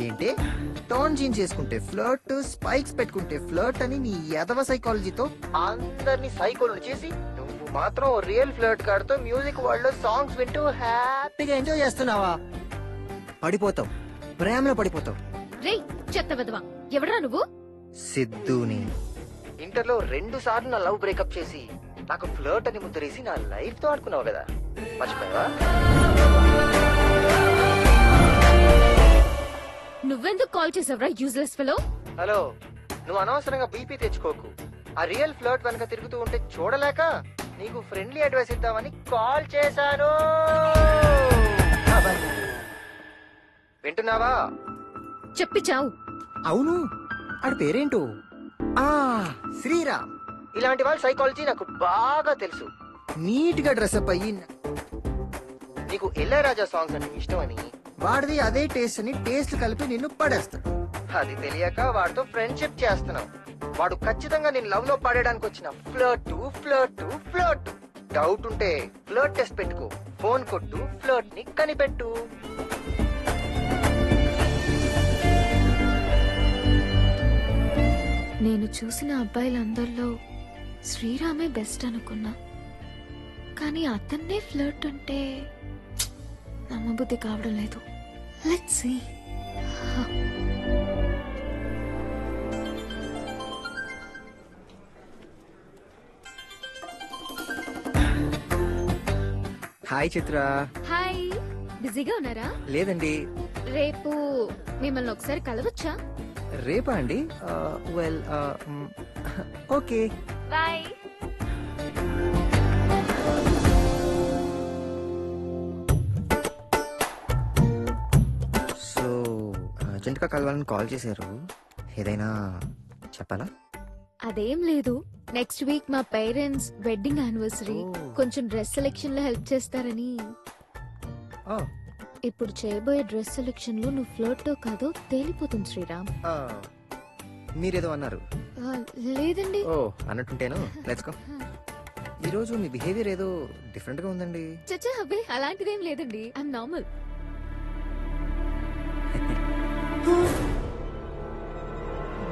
ఏంటి tone jeans చేసుకుంటే flirt, spikes పెట్టుకుంటే ఫ్లర్ట్ అని నీ ఎదవ సైకాలజీతో అందరినీ సైకోలు చేసి నువ్వు మాత్రం రియల్ ఫ్లర్ట్ గాడితో మ్యూజిక్ వరల్డ్ లో సాంగ్స్ వింటూ హ్యాపీగా ఎంజాయ్ చేస్తున్నావా? పడిపోతావు, ప్రేమలో పడిపోతావు. రేయ్ చెత్త వెదవా, ఎవడరా నువ్వు? సిద్ధుని. ఇంటర్లో 2 సార్లు నా లవ్ బ్రేకప్ చేసి నాకు ఫ్లర్ట్ అని ముద్దరేసి నా లైఫ్ తో ఆడుకున్నావు కదా, మర్చిపోయావా? నువ్వెందుకు కాల్ చేసావురా యూజ్లెస్ ఫెలో? హలో, నువ్వు అనవసరంగా బీపీ తెచ్చుకోకు. ఆ రియల్ ఫ్లర్ట్ వెనక తిరుగుతూ ఉంటే చూడలేక నీకు ఫ్రెండ్లీ అడ్వైస్ ఇద్దామని కాల్ చేశాను. వింటున్నావా? చెప్పి చావు. అవును, ఆడి పేరేంటో? శ్రీరామ్. ఇలాంటి వాళ్ళ సైకాలజీ నాకు బాగా తెలుసు. నీట్ గా డ్రెస్అప్ అయ్యి నీకు ఇళయరాజా సాంగ్స్ అంటే ఇష్టం అని, వాడిది అదే టేస్ట్ అని టేస్ట్ కలిపి నిన్ను పడేస్తాడు. అది తెలియక వాడితో ఫ్రెండ్షిప్ చేస్తున్నావు. వాడు ఖచ్చితంగా నేను లవ్ లో పడేయడానికి వచ్చిన ఫ్లర్ట్ ఫ్లర్ట్ ఫ్లర్ట్. డౌట్ ఉంటే ఫ్లర్ట్ టెస్ట్ పెట్టుకో, ఫోన్ కొట్టు, ఫ్లర్ట్ ని కనిపెట్టు. నేను చూసిన అబ్బాయిలందరిలో శ్రీరామే బెస్ట్ అనుకున్నా, కానీ అతన్నే ఫ్లర్ట్ అంటే నమ్మబుద్ధి కావడం లేదు. Let's see. Hi Chitra. Hi, బిజీగా ఉన్నారా? లేదండి. రేపు మిమ్మల్ని ఒకసారి కలవచ్చా? రేపా అండి? Well, okay. బాయ్. సో అర్జెంట్గా కలవాలని కాల్ చేశారు, ఏదైనా చెప్పాలా? అదేం లేదు, నెక్స్ట్ వీక్ మా పేరెంట్స్ వెడ్డింగ్ యానివర్సరీ, కొంచెం డ్రెస్ సెలెక్షన్ లో హెల్ప్ చేస్తారని. ఇప్పుడు చేయబోయే డ్రెస్ సెలెక్షన్ లో నువ్వు ఫ్లర్టో కాదో తేలిపోతుంది శ్రీరామ్. మీరేదో అన్నారు. లేదండి. ఓ అన్నట్టుంటేను. Let's go. ఈ రోజు మీ బిహేవియర్ ఏదో డిఫరెంట్ గా ఉందండి. చచ్చా అబ్బే, అలాంటిదేం లేదండి, ఐఎమ్ నార్మల్.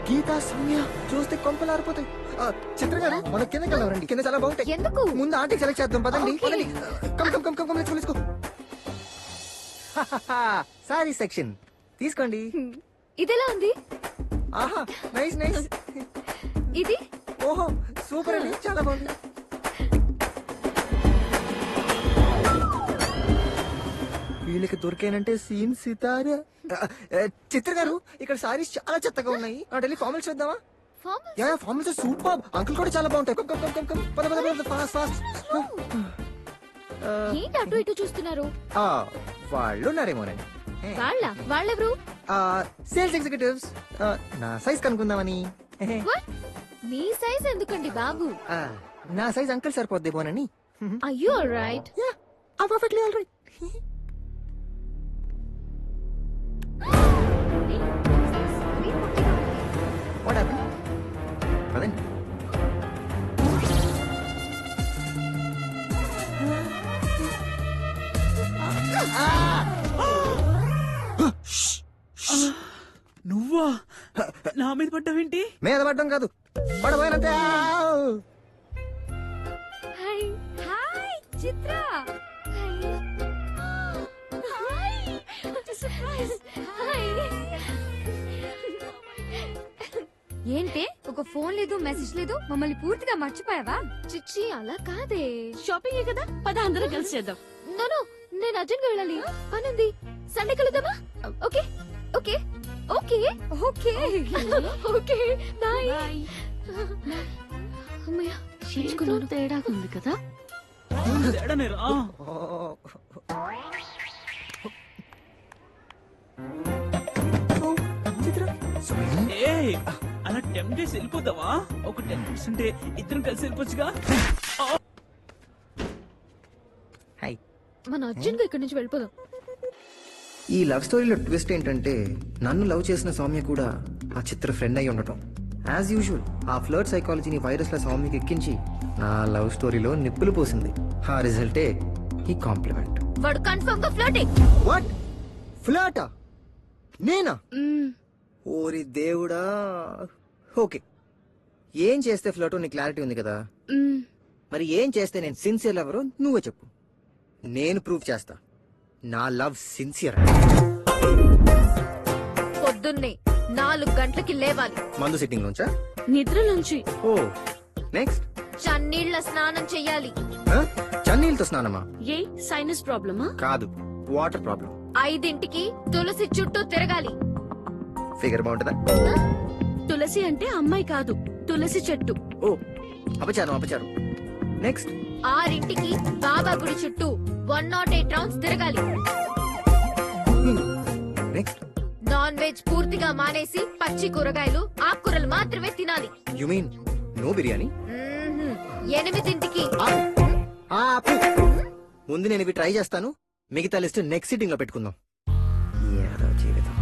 గీతా, సౌమ్య చూస్తే కొంపలు ఆరిపోతాయి. చిత్ర గారు, మన కిందకి వెళ్ళారండి. కింద చాలా బాగుంటాయి. ఎందుకు? ముందు ఆంటీకి సెలెక్ట్ చేద్దాం పదండి. పదండి. Come come come come come, let's go let's go. Sorry section తీసుకోండి. ఇదెలా ఉంది? ఆహా, నైస్ నైస్. ఇది? ఓహో సూపర్ అండి, చాలా బాగుంది. వీళ్ళకి దొరికానంటే సీన్ సితారా. చిత్ర గారు, ఇక్కడ సారీస్ చాలా చెత్తగా ఉన్నాయి. ఢిల్లీ ఫార్మల్స్ చూద్దామా? Yeah, formals super. అంకుల్ కూడా చాలా బాగుంటాయి. Come come come come come, పద పద పద, ఫాస్ట్ ఫాస్ట్. ఏంటి అటు ఇటు చూస్తున్నారు? వాళ్ళు ఉన్నారేమోనండి. వాళ్ళెవరు? Sales executives. నా సైజ్ కనుక్కుందామని. మీ సైజ్ ఎందుకండి బాబు? నా సైజ్ అంకుల్ సరిపోద్దేమోనని. Are you alright? Yeah, I'm perfectly alright. What happened? పదండి. నువ్వా నా మీద పడ్డావేంటి? మీద పడ్డం కాదు, పడబోయినంతే. Hi hi Chitra. Hi surprise. Hi. ఏంటే, ఒక ఫోన్ లేదు, మెసేజ్ లేదు, మమ్మల్ని పూర్తిగా మర్చిపోయావా? చిచ్చి అలా కాదే, షాపింగ్ కదా, పద అందరం కలిసి చేద్దాం. నో, నేను అర్జెంట్ గా వెళ్ళాలి, పనుంది. సండే కలుద్దామా? Okay okay okay okay okay, bye. అమ్మయ్య, చేయించుకున్నాను. తేడా ఉంది కదా. తేడానే రా. ఏయ్, అలా టెంప్ట్ చేసి వెళ్ళిపోతావా? ఒక 10% ఇద్దరం కలిసి వెళ్ళిపోవచ్చుగా. మన అర్జెంట్ గా ఇక్కడి నుంచి వెళ్ళిపోదాం. ఈ లవ్ స్టోరీలో ట్విస్ట్ ఏంటంటే, నన్ను లవ్ చేసిన సౌమ్య కూడా ఆ చిత్ర ఫ్రెండ్ అయి ఉండటం. యాజ్ యూజువల్ ఆ ఫ్లర్ట్ సైకాలజీని వైరస్ ల సౌమ్యకి ఎక్కించి నా లవ్ స్టోరీలో నిప్పులు పోసింది. ఆ రిజల్టే ఈ కాంప్లిమెంట్. వాడు కన్ఫర్మ్ గా ఫ్లర్టింగ్. వాట్? ఫ్లర్టా? నేనా? మ్మ్. ఓరి దేవుడా. ఓకే, ఏం చేస్తే ఫ్లర్ట్ నీ క్లారిటీ ఉంది కదా, మ్మ్. మరి ఏం చేస్తే నేను సిన్సియర్ ఎవరో నువ్వే చెప్పు. నేను ప్రూవ్ చేస్తా నా లవ్ సిన్సియర్. పొద్దున్నే 4 గంటలకి లేవాలి. మందు సిట్టింగ్ నుంచా? నిద్రలోంచి. ఓ, నెక్స్ట్ చన్నీళ్ల స్నానం చెయ్యాలి. చన్నీళ్ళతో స్నానమా? ఏ సైనస్ ప్రాబ్లమా? కాదు, వాటర్ ప్రాబ్లం. 5ంటికి తులసి చుట్టూ తిరగాలి. ఫిగర్ బాగుంటుందా? తులసి అంటే అమ్మాయి కాదు, తులసి చెట్టు. ఓ, అపచారం అపచారం. నెక్స్ట్ 6ంటికి బాబా గుడి చుట్టూ 108 రౌండ్స్ తిరగాలి. నెక్స్ట్ నాన్ వెజ్ పూర్తిగా మానేసి పచ్చి కూరగాయలు ఆకుకూరలు మాత్రమే తినాలి. You mean no biryani? 8ంటికి ముందు నేను ఇవి ట్రై చేస్తాను, మిగతా లిస్ట్ నెక్స్ట్ సిట్టింగ్ లో పెట్టుకుందాం. ఏదో జీవితం.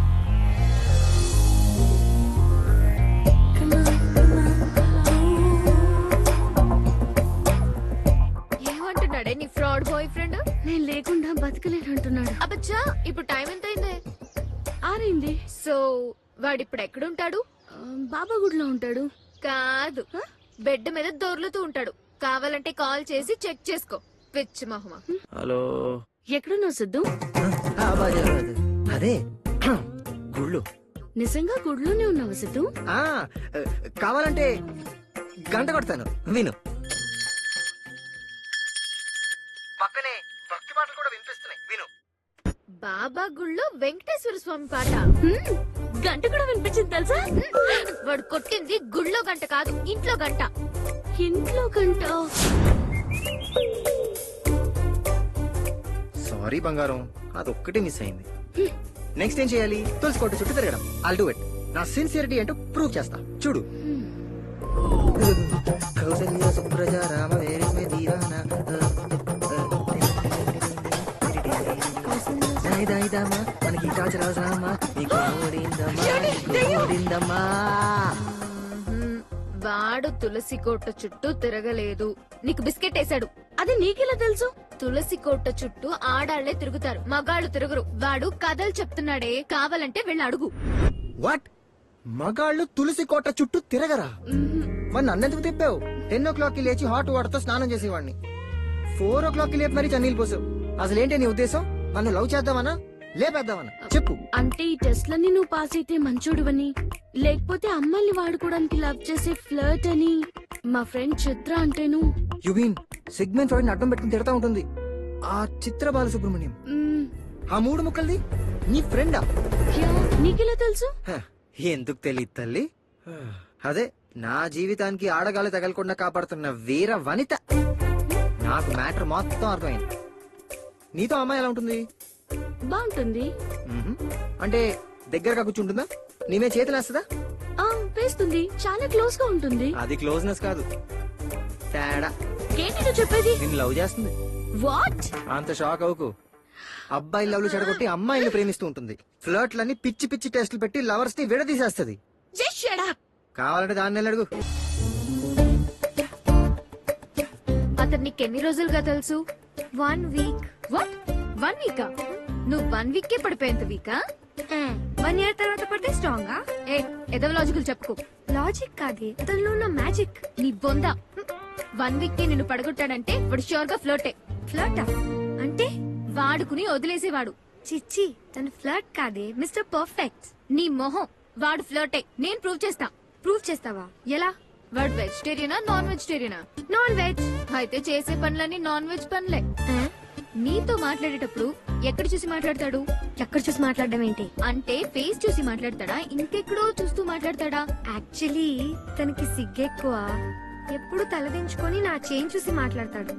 ఏమంటున్నాడే నీ ఫ్రాడ్ బాయ్ ఫ్రెండ్? నేను లేకుండా బతకలేనంటున్నాడు. అబ్బచ్చా, ఇప్పుడు టైం ఎంత అయింది? ఆరైంది. సో వాడిప్పుడు ఎక్కడుంటాడు? బాబా గుడిలో ఉంటాడు. కాదు, బెడ్ మీద దొర్లుతూ ఉంటాడు. కావాలంటే కాల్ చేసి చెక్ చేసుకో. పిచ్చి మహమ్మ. హలో, ఎక్కడున్నావు సిద్ధు? అదే గుళ్ళు. నిజంగా గుడిలోనే ఉన్నావు సిద్ధు? ఆ, కావాలంటే గంట కొడతాను, విను. పక్కనే భక్తి పాటలు కూడా వినిపిస్తున్నాయి, విను. బాబా గుళ్ళో వెంకటేశ్వర స్వామి పాట. గంట కూడా వినిపించింది తెలుసా? వాడు కొట్టింది గుళ్ళో గంట కాదు, ఇంట్లో గంట. ఇంట్లో గంట. సారీ బంగారం, అదొక్కటే మిస్ అయింది. నెక్స్ట్ ఏం చేయాలి? తులసి కోట చుట్టూ తిరగడం. I'll do it. నా సిన్సియరిటీ ఏంటో ప్రూవ్ చేస్తా, చూడు. కౌసల్య సుప్రజ రామ వేరే దీవానా మనకి కాచరామా నీకు ఓడిందమ్మా. వాడు తులసి కోట చుట్టూ తిరగలేదు, నీకు బిస్కెట్ వేసాడు. అది నీకెలా తెలుసు? తులసి కోట చుట్టూ ఆడాళ్లే తిరుగుతారు, మగాళ్ళు తిరుగురు. వాడు కథలు చెప్తున్నాడే, కావాలంటే వెళ్ళి అడుగు. వాట్? మగాళ్ళు తులసి కోట చుట్టూ తిరగరా? వాడిని అన్నెందుకు తిప్పావు? 10 o'clock కి లేచి హాట్ వాటర్ తో స్నానం చేసేవాడిని. 4 o'clock కి లేపి మరీ చన్నీళ్ళు పోసావు. అసలేంటి నీ ఉద్దేశం? నన్ను లవ్ చేద్దామనా లేపేద్దామనా చెప్పు. అంటే ఈ టెస్ట్లన్నీ నువ్వు పాస్ అయితే మంచోడువని, లేకపోతే అమ్మాయిని వాడుకోవడానికి లవ్ చేసే ఫ్లర్ట్ అని మా ఫ్రెండ్ చిత్ర అంటేను. యు మీన్ సెగ్మెంట్ వాడిని అడ్డం పెట్టుకుని తిడతా ఉంటుంది ఆ చిత్ర బాలసుబ్రహ్మణ్యం? ఆ 3 ముక్కల్ది నీ ఫ్రెండా? నీకెలా తెలుసు? ఎందుకు తెలియదు తల్లి. అదే నా జీవితానికి ఆడగాలి తగలకుండా కాపాడుతున్న వీర వనిత. నాకు మ్యాటర్ మొత్తం అర్థమైంది. నీతో అమ్మాయి ఎలా ఉంటుంది? బాగుంటుంది. అంటే దగ్గరగా కూర్చుంటుందా? నీమే చేతులేస్తుందా? వేస్తుంది. చాలా క్లోజ్ గా ఉంటుంది. అది క్లోజ్నెస్ కాదు, తేడా. ఏంటి నువ్వు చెప్పేది? నిన్ను లవ్ చేస్తుంది. వాట్? అంత షాక్ అవుకు. అబ్బాయి లవ్లు చెడగొట్టి అమ్మాయిని ప్రేమిస్తూ ఉంటుంది. ఫ్లర్ట్లని పిచ్చి పిచ్చి టెస్టులు పెట్టి లవర్స్ ని విడదీసేస్తుంది. Just shut up. కావాలంటే దాన్ని అడుగు. అతను నీకెన్ని రోజులుగా తెలుసు? 1 week. వాట్? 1 week? నువ్వు 1 week కే పడిపోయేంత వీకా? 1 year తర్వాత పడితే స్ట్రాంగ్. ఏదో లాజికల్ చెప్పుకో. లాజిక్ కాదే, అతనిలో ఉన్న మ్యాజిక్. నీ బొంద. 1 week కి నిన్ను పడగొట్టాడంటే వాడు ష్యూర్ గా ఫ్లర్టే. ఫ్లర్టా అంటే? వాడుకుని వదిలేసేవాడు. చిచ్చి, తను ఫ్లర్ట్ కాదే, మిస్టర్ పర్ఫెక్ట్. నీ మొహం. వాడు ఫ్లర్టే, నేను ప్రూవ్ చేస్తా. ప్రూవ్ చేస్తావా? ఎలా? వాడు వెజిటేరియనా నాన్ వెజిటేరియనా? Non veg. అయితే చేసే పనులన్నీ నాన్ వెజ్ పనులే. నీతో మాట్లాడేటప్పుడు ఎక్కడ చూసి మాట్లాడతాడు? ఎక్కడ చూసి మాట్లాడడం ఏంటి? అంటే ఫేస్ చూసి మాట్లాడతాడా, ఇంకెక్కడో చూస్తూ మాట్లాడతాడా? యాక్చువల్లీ తనకి సిగ్గెక్కువ. ఎప్పుడు తలదించుకొని నా చేంజ్ చూసి మాట్లాడతాడు.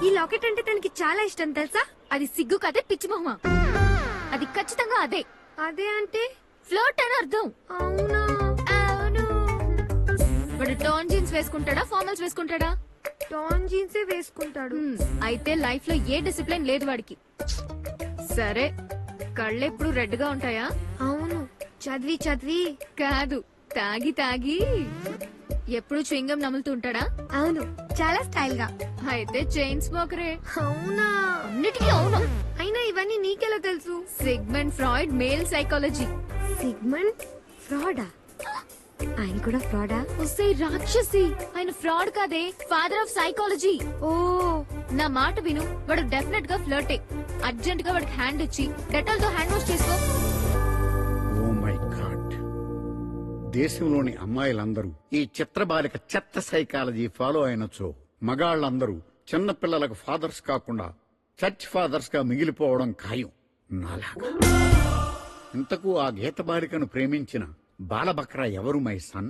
ఈ లాకెట్ అంటే తనకి చాలా ఇష్టం తెలుసా? అది సిగ్గు కదే, పిచ్చి మొహమా. అది ఖచ్చితంగా అదే. అదే అంటే ఫ్లర్ట్ అని అర్థం. అవునా? అవును. వాడు టాన్ జీన్స్ వేసుకుంటాడా, ఫార్మల్స్ వేసుకుంటాడా? టాన్ జీన్సే వేసుకుంటాడు. అయితే లైఫ్ లో ఏ డిసిప్లిన్ లేదు వాడికి. సరే, కళ్ళెప్పుడు రెడ్ గా ఉంటాయా? అవును, చదివి చదివి. కాదు, తాగి తాగి. ఎప్పుడు చ్వింగం నములుతూ ఉంటాడా? అవును, చాలా స్టైల్ గా. అయితే చైన్ స్మోకరే. అవునా? అన్నిటికీ అవును. అయినా ఇవన్నీ నీకెలా తెలుసు? Sigmund Freud male psychology. Sigmund ఫ్రాడా? ఆయన కూడా ఫ్రాడా? వస్తే రాక్షసి. ఆయన ఫ్రాడ్ కాదే, ఫాదర్ ఆఫ్ సైకాలజీ. ఓ, నా మాట విను, వాడు డెఫినెట్ గా ఫ్లర్టే. అర్జెంట్ గా వాడికి హ్యాండ్ ఇచ్చి డెటాల్ తో హ్యాండ్ వాష్ చేసుకో. ఓ మై గాడ్, దేశంలోని అమ్మాయిలందరూ ఈ చిత్రబాలిక చెత్త సైకాలజీ ఫాలో అయినచో మగాళ్ళందరూ చిన్నపిల్లలకు ఫాదర్స్ కాకుండా చర్చ్ ఫాదర్స్ గా మిగిలిపోవడం ఖాయం. నాలాగా. ఇంతకు ఆ గీత బాలికను ప్రేమించిన బాలబక్రా ఎవరు మై సన్?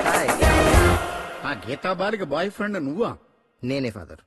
హాయ్, ఆ గీతా బాలిక బాయ్ ఫ్రెండ్ నువ్వా? నేనే ఫాదర్.